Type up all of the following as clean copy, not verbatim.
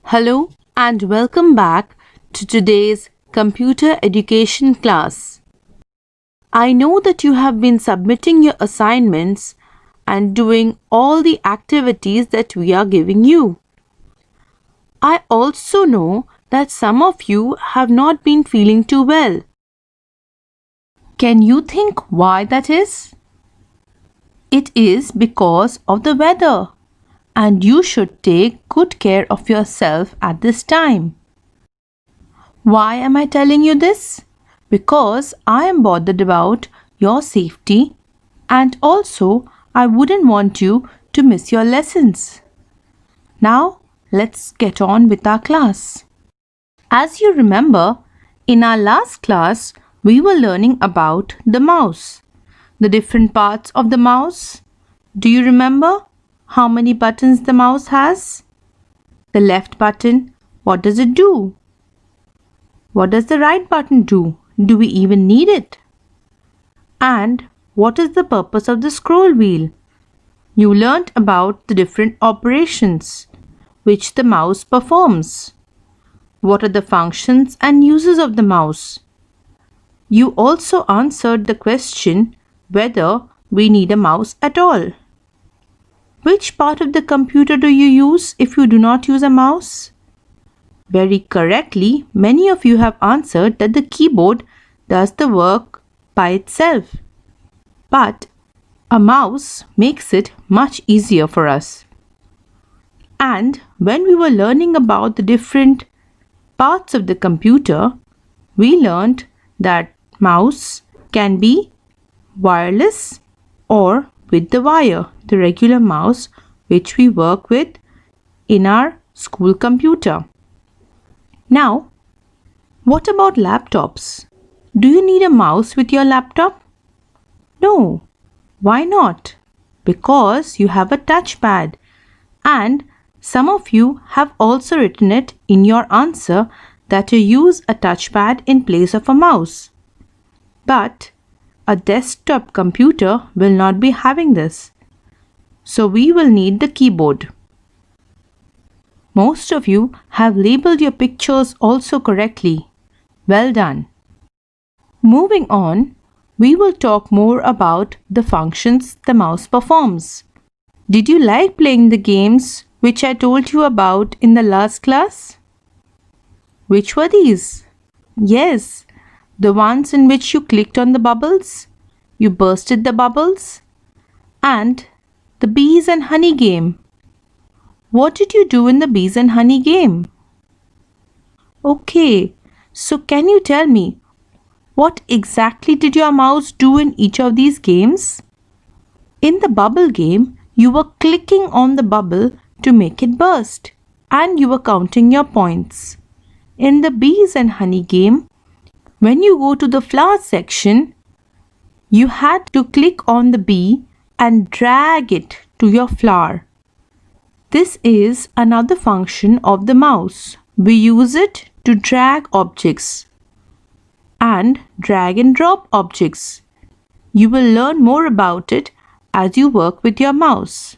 Hello and welcome back to today's computer education class. I know that you have been submitting your assignments and doing all the activities that we are giving you. I also know that some of you have not been feeling too well. Can you think why that is? It is because of the weather, and you should take good care of yourself at this time. Why am I telling you this? Because I am bothered about your safety and also I wouldn't want you to miss your lessons. Now, let's get on with our class. As you remember, in our last class, we were learning about the mouse, the different parts of the mouse. Do you remember how many buttons the mouse has? The left button, what does it do? What does the right button do? Do we even need it? And what is the purpose of the scroll wheel? You learnt about the different operations which the mouse performs. What are the functions and uses of the mouse? You also answered the question whether we need a mouse at all. Which part of the computer do you use if you do not use a mouse? Very correctly, many of you have answered that the keyboard does the work by itself. But a mouse makes it much easier for us. And when we were learning about the different parts of the computer, we learned that mouse can be wireless or with the wire, the regular mouse which we work with in our school computer. Now, what about laptops? Do you need a mouse with your laptop? No. Why not? Because you have a touchpad and some of you have also written it in your answer that you use a touchpad in place of a mouse. But a desktop computer will not be having this. So we will need the keyboard. Most of you have labeled your pictures also correctly. Well done. Moving on, we will talk more about the functions the mouse performs. Did you like playing the games which I told you about in the last class? Which were these? Yes, the ones in which you clicked on the bubbles, you bursted the bubbles, and the bees and honey game. What did you do in the bees and honey game? Okay, so can you tell me what exactly did your mouse do in each of these games? In the bubble game, you were clicking on the bubble to make it burst and you were counting your points. In the bees and honey game, when you go to the flower section, you had to click on the bee and drag it to your flower. This is another function of the mouse. We use it to drag objects and drag and drop objects. You will learn more about it as you work with your mouse.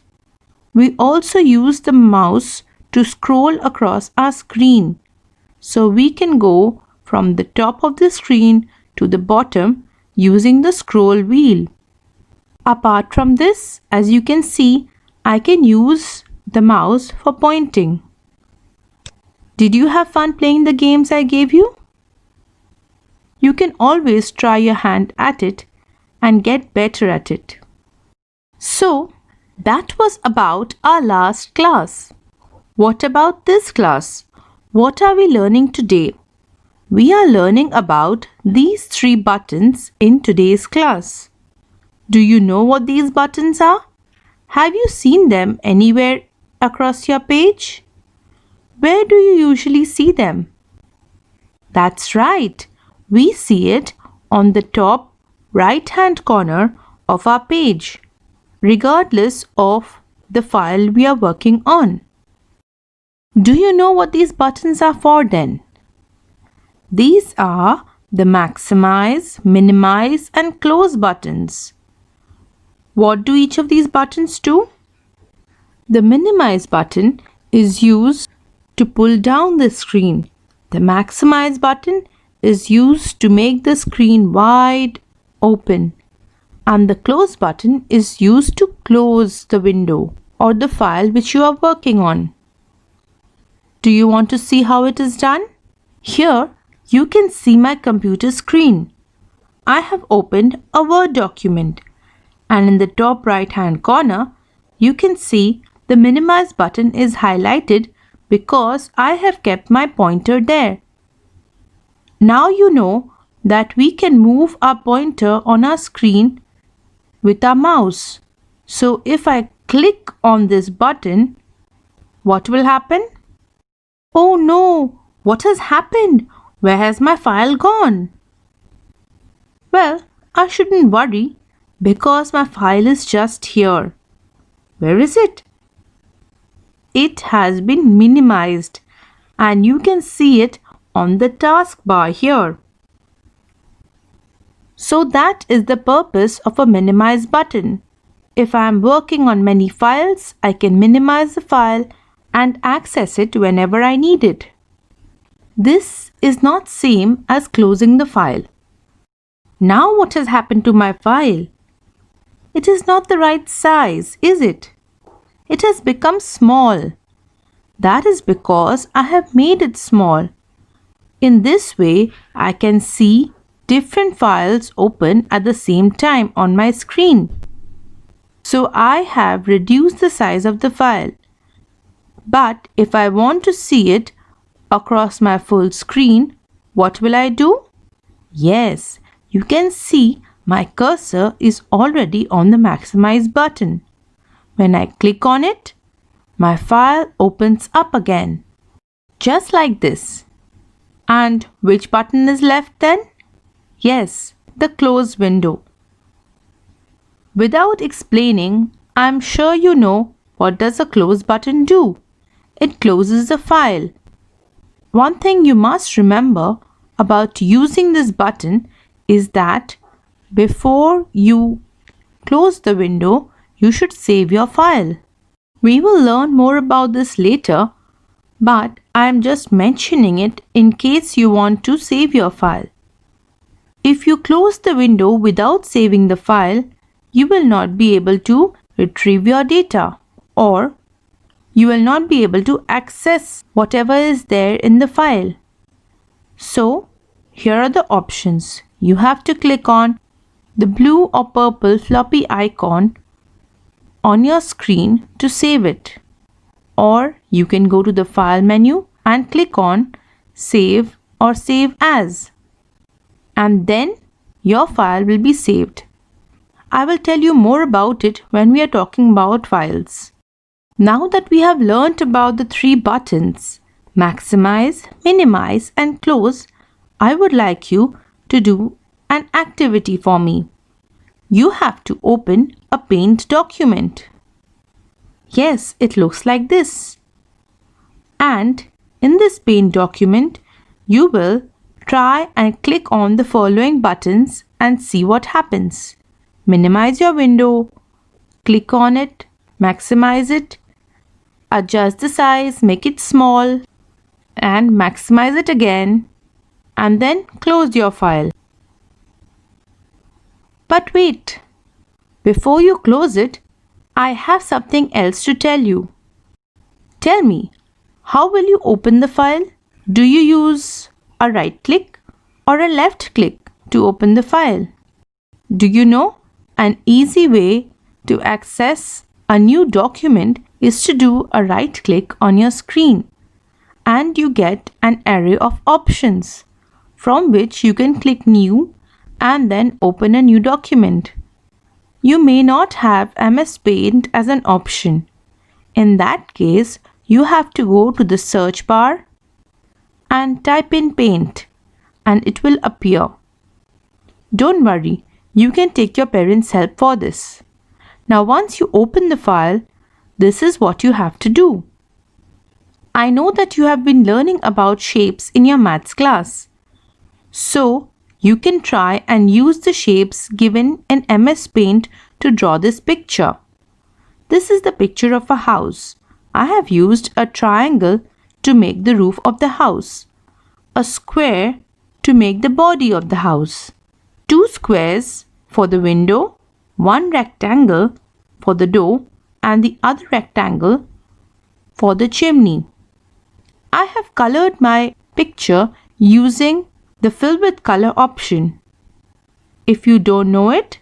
We also use the mouse to scroll across our screen. So we can go from the top of the screen to the bottom using the scroll wheel. Apart from this, as you can see, I can use the mouse for pointing. Did you have fun playing the games I gave you? You can always try your hand at it and get better at it. So, that was about our last class. What about this class? What are we learning today? We are learning about these 3 buttons in today's class. Do you know what these buttons are? Have you seen them anywhere across your page? Where do you usually see them? That's right. We see it on the top right-hand corner of our page, regardless of the file we are working on. Do you know what these buttons are for then? These are the maximize, minimize and close buttons. What do each of these buttons do? The minimize button is used to pull down the screen. The maximize button is used to make the screen wide open, and the close button is used to close the window or the file which you are working on. Do you want to see how it is done? Here you can see my computer screen. I have opened a Word document, and in the top right hand corner you can see the minimize button is highlighted because I have kept my pointer there. Now you know that we can move our pointer on our screen with our mouse. So if I click on this button, what will happen? Oh no! What has happened? Where has my file gone? Well, I shouldn't worry because my file is just here. Where is it? It has been minimized and you can see it on the taskbar here. So that is the purpose of a minimize button. If I am working on many files, I can minimize the file and access it whenever I need it. This is not same as closing the file. Now what has happened to my file? It is not the right size, is it? It has become small. That is because I have made it small. In this way, I can see different files open at the same time on my screen. So I have reduced the size of the file. But if I want to see it across my full screen, what will I do? Yes, you can see my cursor is already on the maximize button. When I click on it, my file opens up again. Just like this. And which button is left then? Yes, the close window. Without explaining, I'm sure you know what does a close button do. It closes the file. One thing you must remember about using this button is that before you close the window, you should save your file. We will learn more about this later, but I am just mentioning it in case you want to save your file. If you close the window without saving the file, you will not be able to retrieve your data, or you will not be able to access whatever is there in the file. So, here are the options. You have to click on the blue or purple floppy icon on your screen to save it. Or you can go to the File menu and click on Save or Save As. And then your file will be saved. I will tell you more about it when we are talking about files. Now that we have learnt about the three buttons, maximize, minimize and close, I would like you to do an activity for me. You have to open a Paint document. Yes, it looks like this. And in this Paint document, you will try and click on the following buttons and see what happens. Minimize your window, click on it, maximize it, adjust the size, make it small, and maximize it again, and then close your file. But wait, before you close it, I have something else to tell you. Tell me, how will you open the file? Do you use a right click or a left click to open the file? Do you know an easy way to access a new document is to do a right click on your screen and you get an array of options from which you can click new and then open a new document. You may not have MS Paint as an option. In that case, you have to go to the search bar and type in Paint and it will appear. Don't worry, you can take your parents' help for this. Now once you open the file, this is what you have to do. I know that you have been learning about shapes in your maths class. So, you can try and use the shapes given in MS Paint to draw this picture. This is the picture of a house. I have used a triangle to make the roof of the house, a square to make the body of the house, two squares for the window, one rectangle for the door, and the other rectangle for the chimney. I have colored my picture using the fill with color option. If you don't know it,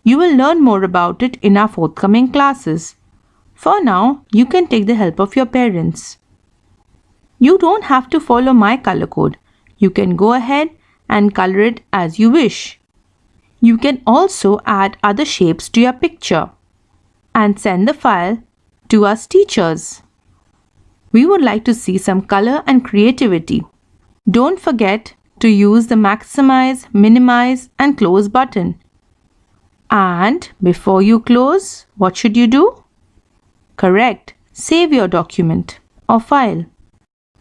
you will learn more about it in our forthcoming classes. For now, you can take the help of your parents. You don't have to follow my color code. You can go ahead and color it as you wish. You can also add other shapes to your picture and send the file to us teachers. We would like to see some color and creativity. Don't forget to use the maximize, minimize, and close button. And before you close, what should you do? Correct, save your document or file.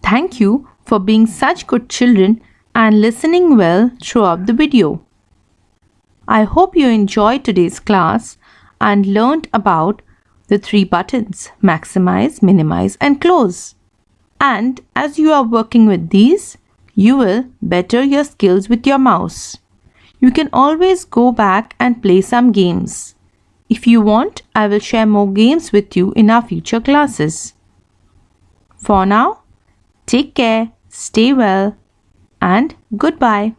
Thank you for being such good children and listening well throughout the video. I hope you enjoyed today's class and learned about the 3 buttons: maximize, minimize, and close. And as you are working with these, you will better your skills with your mouse. You can always go back and play some games. If you want, I will share more games with you in our future classes. For now, take care, stay well, and goodbye.